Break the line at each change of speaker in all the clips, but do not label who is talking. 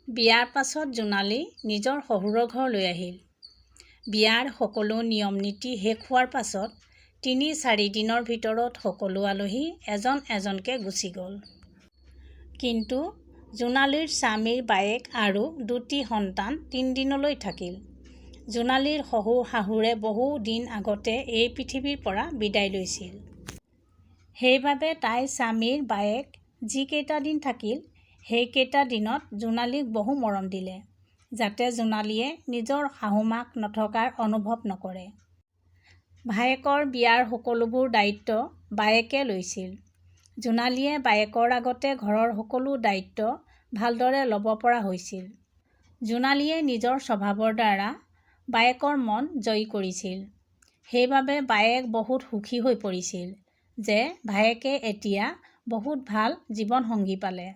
বিয়াৰ পাছত জোনালী নিজৰ শহুৰৰ ঘৰলৈ আহিল। বিয়াৰ সকলো নিয়ম নীতি শেষ হোৱাৰ পাছত ৩-৪ দিনৰ ভিতৰত সকলো আলহী এজন এজনকৈ গুচি গ'ল। কিন্তু জোনালীৰ স্বামীৰ বায়েক আৰু ২টি সন্তান ৩ দিনলৈ থাকিল। জোনালীৰ শহুৰ শাহুৰে বহু দিন আগতে এই পৃথিৱীৰ পৰা বিদায় লৈছিল। সেইবাবে তাইৰ স্বামীৰ বায়েক যিকেইটা দিন থাকিল সেইকেইটা দিনত জোনালীক বহু মৰম দিলে, যাতে জোনালীয়ে নিজৰ শাহুমাক নথকাৰ অনুভৱ নকৰে। ভায়েকৰ বিয়াৰ সকলোবোৰ দায়িত্ব বায়েকে লৈছিল। জোনালীয়ে বায়েকৰ আগতে ঘৰৰ সকলো দায়িত্ব ভালদৰে ল'ব পৰা হৈছিল। জোনালীয়ে নিজৰ স্বভাৱৰ দ্বাৰা বায়েকৰ মন জয় কৰিছিল। সেইবাবে বায়েক বহুত সুখী হৈ পৰিছিল যে ভায়েকে এতিয়া বহুত ভাল জীৱনসংগী পালে।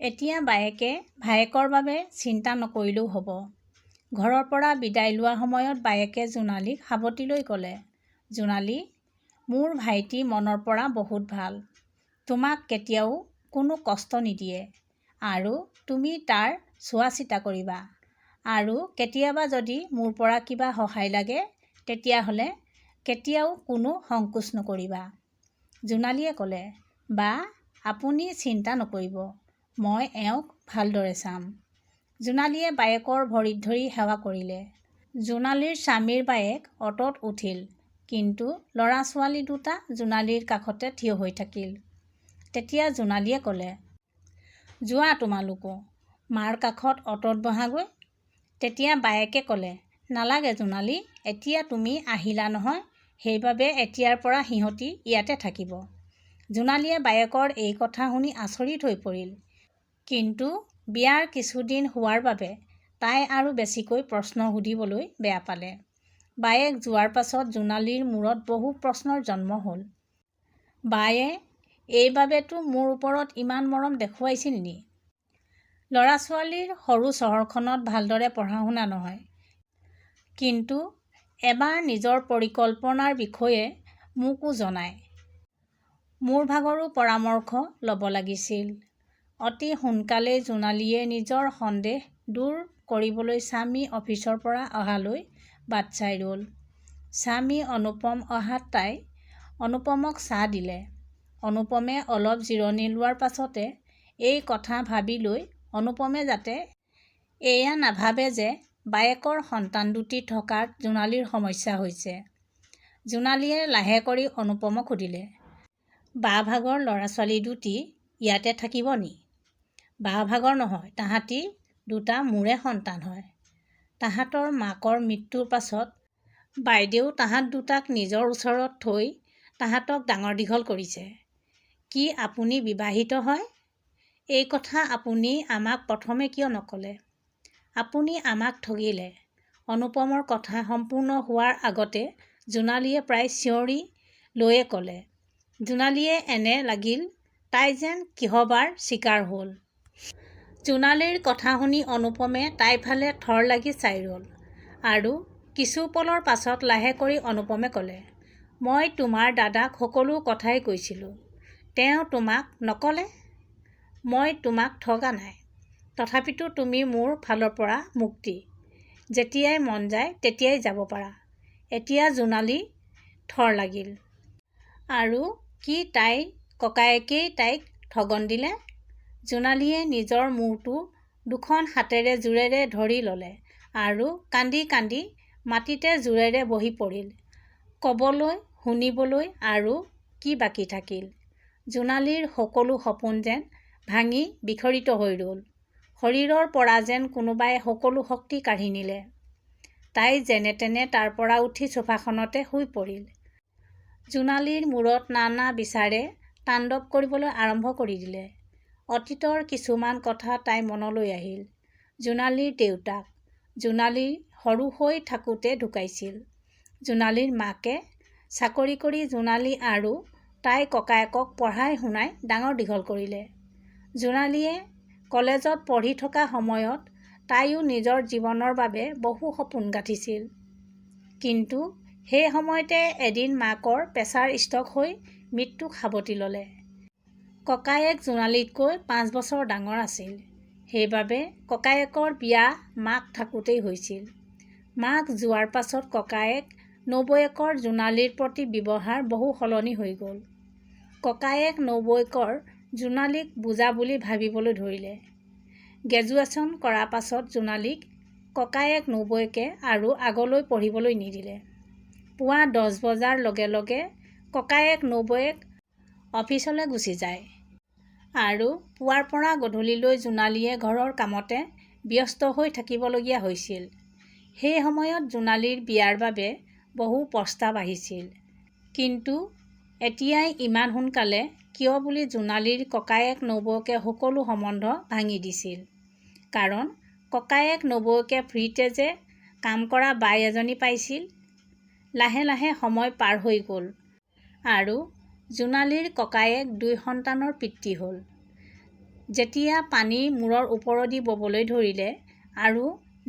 এতিয়া বায়েকে ভায়েকৰ বাবে চিন্তা নকৰিলেও হ'ব। ঘৰৰ পৰা বিদায় লোৱা সময়ত বায়েকে জোনালীক সাৱটি লৈ ক'লে, "জোনালী, মোৰ ভাইটি মনৰ পৰা বহুত ভাল। তোমাক কেতিয়াও কোনো কষ্ট নিদিয়ে আৰু তুমি তাৰ চোৱা চিতা কৰিবা। আৰু কেতিয়াবা যদি মোৰ পৰা কিবা সহায় লাগে তেতিয়াহ'লে কেতিয়াও কোনো সংকোচ নকৰিবা।" জোনালীয়ে ক'লে, "বা, আপুনি চিন্তা নকৰিব, মই এওঁক ভালদৰে চাম।" জোনালীয়ে বায়েকৰ ভৰিত ধৰি সেৱা কৰিলে। জোনালীৰ স্বামীৰ বায়েক অ'টোত উঠিল, কিন্তু ল'ৰা-ছোৱালী দুটা জোনালীৰ কাষতে থিয় হৈ থাকিল। তেতিয়া জোনালীয়ে ক'লে, "যোৱা তোমালোকো, মাৰ কাষত অ'টোত বহাগৈ।" তেতিয়া বায়েকে ক'লে, "নালাগে জোনালী, এতিয়া তুমি আহিলা নহয়, সেইবাবে এতিয়াৰ পৰা সিহঁতি ইয়াতে থাকিব।" জোনালীয়ে বায়েকৰ এই কথা শুনি আচৰিত হৈ পৰিল। কিন্তু বিয়াৰ কিছুদিন হোৱাৰ বাবে তাই আৰু বেছিকৈ প্ৰশ্ন সুধিবলৈ বেয়া পালে। বায়েক যোৱাৰ পাছত জোনালীৰ মূৰত বহু প্ৰশ্নৰ জন্ম হ'ল। বায়ে এইবাবেতো মোৰ ওপৰত ইমান মৰম দেখুৱাইছিল নি? ল'ৰা-ছোৱালীৰ সৰু চহৰখনত ভালদৰে পঢ়া-শুনা নহয়, কিন্তু এবাৰ নিজৰ পৰিকল্পনাৰ বিষয়ে মোকো জনায়। মোৰ ভাগৰো পৰামৰ্শ ল'ব লাগিছিল। অতি সোনকালেই জোনালীয়ে নিজৰ সন্দেহ দূৰ কৰিবলৈ স্বামী অফিচৰ পৰা অহালৈ বাট চাই ৰ'ল। স্বামী অনুপম অহাত তাই অনুপমক চাহ দিলে। অনুপমে অলপ জিৰণি লোৱাৰ পাছতে এই কথা ভাবি লৈ অনুপমে যাতে এয়া নাভাবে যে বায়েকৰ সন্তান দুটি থকাত জোনালীৰ সমস্যা হৈছে। জোনালীয়ে লাহে কৰি অনুপমক সুধিলে, "বা ভাগৰ ল'ৰা-ছোৱালী দুটি ইয়াতে থাকিব নি?" "বা ভাগৰ নহয়, তাহাঁতি দুটা মোৰে সন্তান হয়। তাহাঁতৰ মাকৰ মৃত্যুৰ পাছত বাইদেউ তাহাঁত দুটাক নিজৰ ওচৰত থৈ তাহাঁতক ডাঙৰ-দীঘল কৰিছে।" "কি আপুনি বিবাহিত হয়? এই কথা আপুনি আমাক প্ৰথমে কিয় নক'লে? আপুনি আমাক ঠগিলে।" অনুপমৰ কথা সম্পূৰ্ণ হোৱাৰ আগতে জোনালীয়ে প্ৰায় চিঞৰি লৈয়ে ক'লে। জোনালীয়ে এনে লাগিল তাই যেন কিহবাৰ চিকাৰ হ'ল। জোনালীৰ কথা শুনি অনুপমে তাইৰ ফালে থৰ লাগি চাই ৰ'ল। আৰু কিছু পলৰ পাছত লাহে কৰি অনুপমে ক'লে, "মই তোমাৰ দাদাক সকলো কথাই কৈছিলোঁ। তেওঁ তোমাক নক'লে? মই তোমাক ঠগা নাই। তথাপিতো তুমি মোৰ ফালৰ পৰা মুক্তি। যেতিয়াই মন যায় তেতিয়াই যাব পাৰা।" এতিয়া জোনালী থৰ লাগিল। আৰু কি তাইৰ ককায়েকেই তাইক ঠগন দিলে? জোনালীয়ে নিজৰ মূৰটো দুখন হাতেৰে জোৰেৰে ধৰি ল'লে আৰু কান্দি কান্দি মাটিতে জোৰেৰে বহি পৰিল। ক'বলৈ, শুনিবলৈ আৰু কি বাকী থাকিল? জোনালীৰ সকলো সপোন যেন ভাঙি বিখৰিত হৈ ৰ'ল। শৰীৰৰ পৰা যেন কোনোবাই সকলো শক্তি কাঢ়ি নিলে। তাই যেনে তেনে তাৰ পৰা উঠি চোফাখনতে শুই পৰিল। জোনালীৰ মূৰত নানা বিচাৰে তাণ্ডৱ কৰিবলৈ আৰম্ভ কৰি দিলে। অতীতৰ কিছুমান কথা তাইৰ মনলৈ আহিল। জোনালীৰ দেউতাক জোনালী সৰু হৈ থাকোঁতে ঢুকাইছিল। জোনালীৰ মাকে চাকৰি কৰি জোনালী আৰু তাইৰ ককায়েকক পঢ়াই-শুনাই ডাঙৰ-দীঘল কৰিলে। জোনালীয়ে কলেজত পঢ়ি থকা সময়ত তাইও নিজৰ জীৱনৰ বাবে বহু সপোন গাঁঠিছিল। কিন্তু সেই সময়তে এদিন মাকৰ প্ৰেছাৰ ষ্ট্ৰ'ক হৈ মৃত্যুক সাৱটি ল'লে। ককায়েক জোনালীতকৈ 5 বছৰ ডাঙৰ আছিল। সেইবাবে ককায়েকৰ বিয়া মাক থাকোঁতেই হৈছিল। মাক যোৱাৰ পাছত ককায়েক নবৌয়েকৰ জোনালীৰ প্ৰতি ব্যৱহাৰ বহু সলনি হৈ গ'ল। ককায়েক নবৌয়েকৰ জোনালীক বুজা বুলি ভাবিবলৈ ধৰিলে। গ্ৰেজুৱেশ্যন কৰাৰ পাছত জোনালীক ককায়েক নবৌয়েকে আৰু আগলৈ পঢ়িবলৈ নিদিলে। পুৱা 10 বজাৰ লগে লগে ককায়েক নবৌয়েক অফিচলৈ গুচি যায় আৰু পুৱাৰ পৰা গধূলিলৈ জোনালীয়ে ঘৰৰ কামতে ব্যস্ত হৈ থাকিবলগীয়া হৈছিল। সেই সময়ত জোনালীৰ বিয়াৰ বাবে বহু প্ৰস্তাৱ আহিছিল। কিন্তু এতিয়াই ইমান সোনকালে কিয় বুলি জোনালীৰ ককায়েক নবৌয়েকে সকলো সম্বন্ধ ভাঙি দিছিল। কাৰণ ককায়েক নবৌয়েকে ফ্ৰীতে যে কাম কৰা বাই এজনী পাইছিল। লাহে লাহে সময় পাৰ হৈ গ'ল আৰু জোনালীৰ ককায়েক 2 সন্তানৰ পিতৃ হ'ল। যেতিয়া পানী মূৰৰ ওপৰেদি ববলৈ ধৰিলে আৰু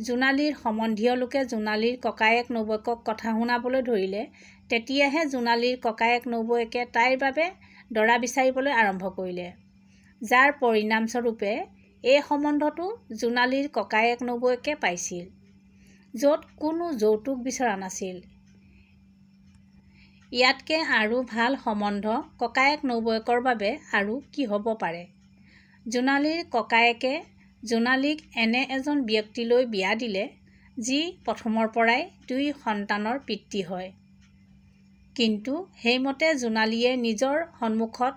জোনালীৰ সম্বন্ধীয় লোকে জোনালীৰ ককায়েক নবৌয়েকক কথা শুনাবলৈ ধৰিলে, তেতিয়াহে জোনালীৰ ককায়েক নবৌয়েকে তাইৰ বাবে দৰা বিচাৰিবলৈ আৰম্ভ কৰিলে। যাৰ পৰিণামস্বৰূপে এই সম্বন্ধটো জোনালীৰ ককায়েক নবৌয়েকে পাইছিল, য'ত কোনো যৌতুক বিচৰা নাছিল। ইয়াতকৈ আৰু ভাল সম্বন্ধ ককায়েক নবৌয়েকৰ বাবে আৰু কি হ'ব পাৰে। জোনালীৰ ককায়েকে জোনালীক এনে এজন ব্যক্তিলৈ বিয়া দিলে, যি প্ৰথমৰ পৰাই 2 সন্তানৰ পিতৃ হয়। কিন্তু সেইমতে জোনালীয়ে নিজৰ সন্মুখত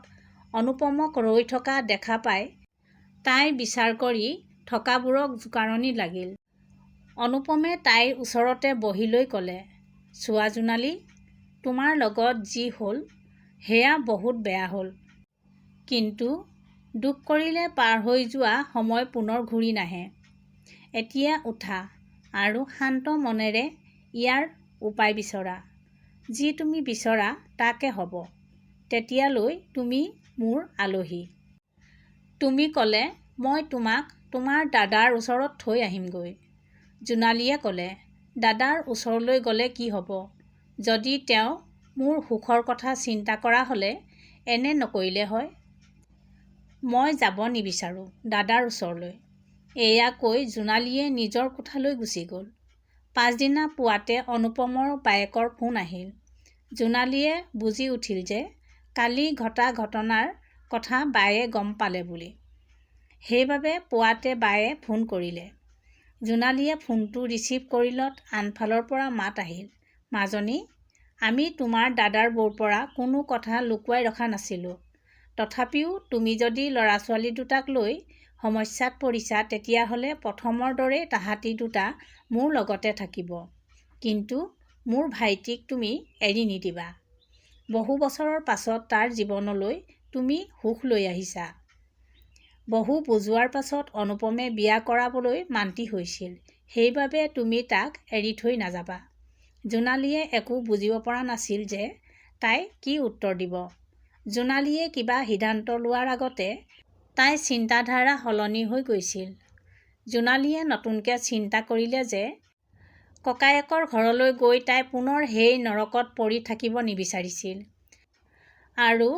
অনুপমক ৰৈ থকা দেখা পাই তাই বিচাৰ কৰি থকাবোৰক জোকাৰণি লাগিল। অনুপমে তাইৰ ওচৰতে বহি লৈ ক'লে, "চোৱা জোনালী, তোমাৰ লগত যি হ'ল সেয়া বহুত বেয়া হ'ল। কিন্তু দুখ কৰিলে পাৰ হৈ যোৱা সময় পুনৰ ঘূৰি নাহে। এতিয়া উঠা আৰু শান্ত মনেৰে ইয়াৰ উপায় বিচৰা। যি তুমি বিচৰা তাকে হ'ব। তেতিয়ালৈ তুমি মোৰ আলহী। তুমি ক'লে মই তোমাক তোমাৰ দাদাৰ ওচৰত থৈ আহিমগৈ।" জোনালীয়ে ক'লে, "দাদাৰ ওচৰলৈ গ'লে কি হ'ব? যদি তেওঁ মোৰ সুখৰ কথা চিন্তা কৰা হ'লে এনে নকৰিলে হয়। মই যাব নিবিচাৰোঁ দাদাৰ ওচৰলৈ।" এয়া কৈ জোনালীয়ে নিজৰ কোঠালৈ গুচি গ'ল। পাছদিনা পুৱাতে অনুপমৰ বায়েকৰ ফোন আহিল। জোনালীয়ে বুজি উঠিল যে কালি ঘটা ঘটনাৰ কথা বায়ে গম পালে বুলি। সেইবাবে পুৱাতে বায়ে ফোন কৰিলে। জোনালীয়ে ফোনটো ৰিচিভ কৰিলত আনফালৰ পৰা মাত আহিল, "মাজনী, আমি তোমাৰ দাদাৰ বৌৰ পৰা কোনো কথা লুকুৱাই ৰখা নাছিলোঁ। তথাপিও তুমি যদি ল'ৰা-ছোৱালী দুটাক লৈ সমস্যাত পৰিছা, তেতিয়াহ'লে প্ৰথমৰ দৰেই তাহাঁতি দুটা মোৰ লগতে থাকিব। কিন্তু মোৰ ভাইটিক তুমি এৰি নিদিবা। বহু বছৰৰ পাছত তাৰ জীৱনলৈ তুমি সুখ লৈ আহিছা।" বহু বুজোৱাৰ পাছত অনুপমে বিয়া কৰাবলৈ মান্তি হৈছিল। সেইবাবে তুমি তাক এৰি থৈ নাযাবা। জোনালীয়ে একো বুজিব পৰা নাছিল যে তাই কি উত্তৰ দিব। জোনালীয়ে কিবা সিদ্ধান্ত লোৱাৰ আগতে তাইৰ চিন্তাধাৰা সলনি হৈ গৈছিল। জোনালীয়ে নতুনকৈ চিন্তা কৰিলে যে ককায়েকৰ ঘৰলৈ গৈ তাই পুনৰ সেই নৰকত পৰি থাকিব নিবিচাৰিছিল। আৰু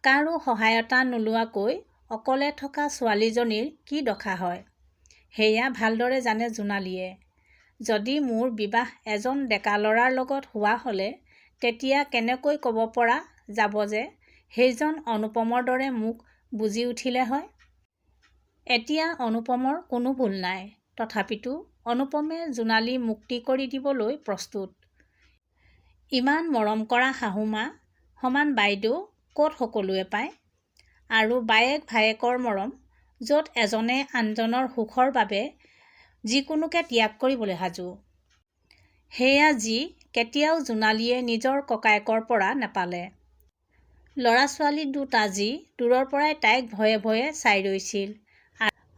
কাৰো সহায়তা নোলোৱাকৈ অকলে থকা ছোৱালীজনীৰ কি দশা হয়, সেয়া ভালদৰে জানে জোনালীয়ে। যদি মোৰ বিবাহ এজন ডেকা ল'ৰাৰ লগত হোৱা হ'লে তেতিয়া কেনেকৈ ক'ব পৰা যাব যে সেইজন অনুপমৰ দৰে মোক বুজি উঠিলে হয়। এতিয়া অনুপমৰ কোনো ভুল নাই। তথাপিতো অনুপমে জোনালী মুক্তি কৰি দিবলৈ প্ৰস্তুত। ইমান মৰম কৰা শাহুমা সমান বাইদেউ ক'ত সকলোৱে পায়? আৰু বায়েক ভায়েকৰ মৰম, য'ত এজনে আনজনৰ সুখৰ বাবে যিকোনোকে ত্যাগ কৰিবলৈ সাজু। সেয়া যি কেতিয়াও জোনালীয়ে নিজৰ ককায়েকৰ পৰা নাপালে। ল'ৰা-ছোৱালী দুটা যি দূৰৰ পৰাই তাইক ভয়ে ভয়ে চাই ৰৈছিল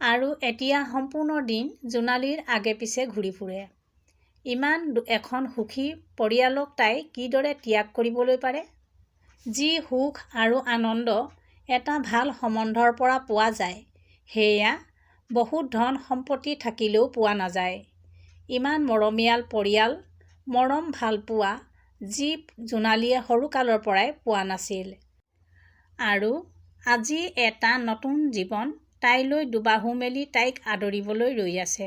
আৰু এতিয়া সম্পূৰ্ণ দিন জোনালীৰ আগে পিছে ঘূৰি ফুৰে। ইমান এখন সুখী পৰিয়ালক তাই কিদৰে ত্যাগ কৰিবলৈ পাৰে? যি সুখ আৰু আনন্দ এটা ভাল সম্বন্ধৰ পৰা পোৱা যায়, সেয়া বহুত ধন সম্পত্তি থাকিলেও পোৱা নাযায়। ইমান মৰমীয়াল পৰিয়াল, মৰম ভালপোৱা যি জোনালীয়ে সৰুকালৰ পৰাই পোৱা নাছিল। আৰু আজি এটা নতুন জীৱন তাইলৈ দুবাহু মেলি তাইক আদৰিবলৈ ৰৈ আছে।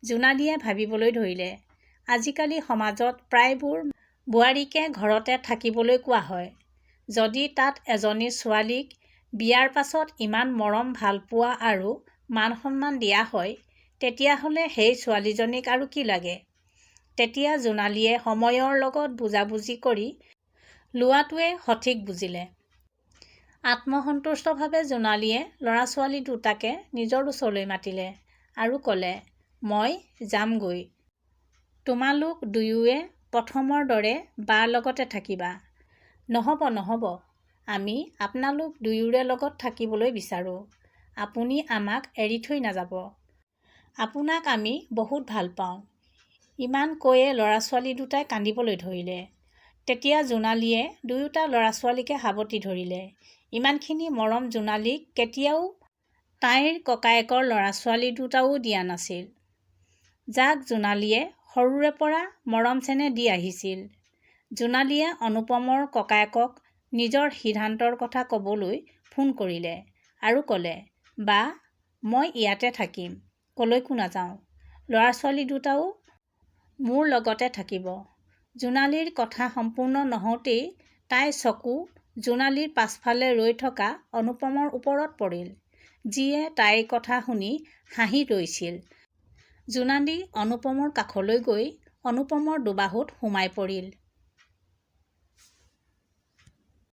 জোনালীয়ে ভাবিবলৈ ধৰিলে, আজিকালি সমাজত প্ৰায়বোৰ বোৱাৰীকে ঘৰতে থাকিবলৈ কোৱা হয়। যদি তাত এজনী ছোৱালীক বিয়াৰ পাছত ইমান মৰম ভালপোৱা আৰু মান সন্মান দিয়া হয়, তেতিয়াহ'লে সেই ছোৱালীজনীক আৰু কি লাগে? তেতিয়া জোনালীয়ে সময়ৰ লগত বুজাবুজি কৰি লোৱাটোৱে সঠিক বুজিলে। আত্মসন্তুষ্টভাৱে জোনালীয়ে ল'ৰা ছোৱালী দুটাকে নিজৰ ওচৰলৈ মাতিলে আৰু ক'লে, মই যামগৈ। তোমালোক দুয়োৱে প্ৰথমৰ দৰে বাৰ লগতে থাকিবা। নহ'ব নহ'ব, আমি আপোনালোক দুয়োৰে লগত থাকিবলৈ বিচাৰোঁ। আপুনি আমাক এৰি থৈ নাযাব। আপোনাক আমি বহুত ভাল পাওঁ। ইমান কৈয়ে ল'ৰা ছোৱালী দুটাই কান্দিবলৈ ধৰিলে। তেতিয়া জোনালীয়ে দুয়োটা ল'ৰা ছোৱালীকে সাৱটি ধৰিলে। ইমানখিনি মৰম জোনালীক কেতিয়াও তাইৰ ককায়েকৰ ল'ৰা ছোৱালী দুটাও দিয়া নাছিল, যাক জোনালীয়ে সৰুৰে পৰা মৰম চেনেহ দি আহিছিল। জোনালীয়ে অনুপমৰ ককায়েকক নিজৰ সিদ্ধান্তৰ কথা ক'বলৈ ফোন কৰিলে আৰু ক'লে, বা মই ইয়াতে থাকিম, ক'লৈকো নাযাওঁ। ল'ৰা ছোৱালী দুটাও মোৰ লগতে থাকিব। জোনালীৰ কথা সম্পূৰ্ণ নহওঁতেই তাইৰ চকু জোনালীৰ পাছফালে ৰৈ থকা অনুপমৰ ওপৰত পৰিল, যিয়ে তাইৰ কথা শুনি হাঁহি ৰৈছিল। জোনালী অনুপমৰ কাষলৈ গৈ অনুপমৰ দুবাহুত সোমাই পৰিল।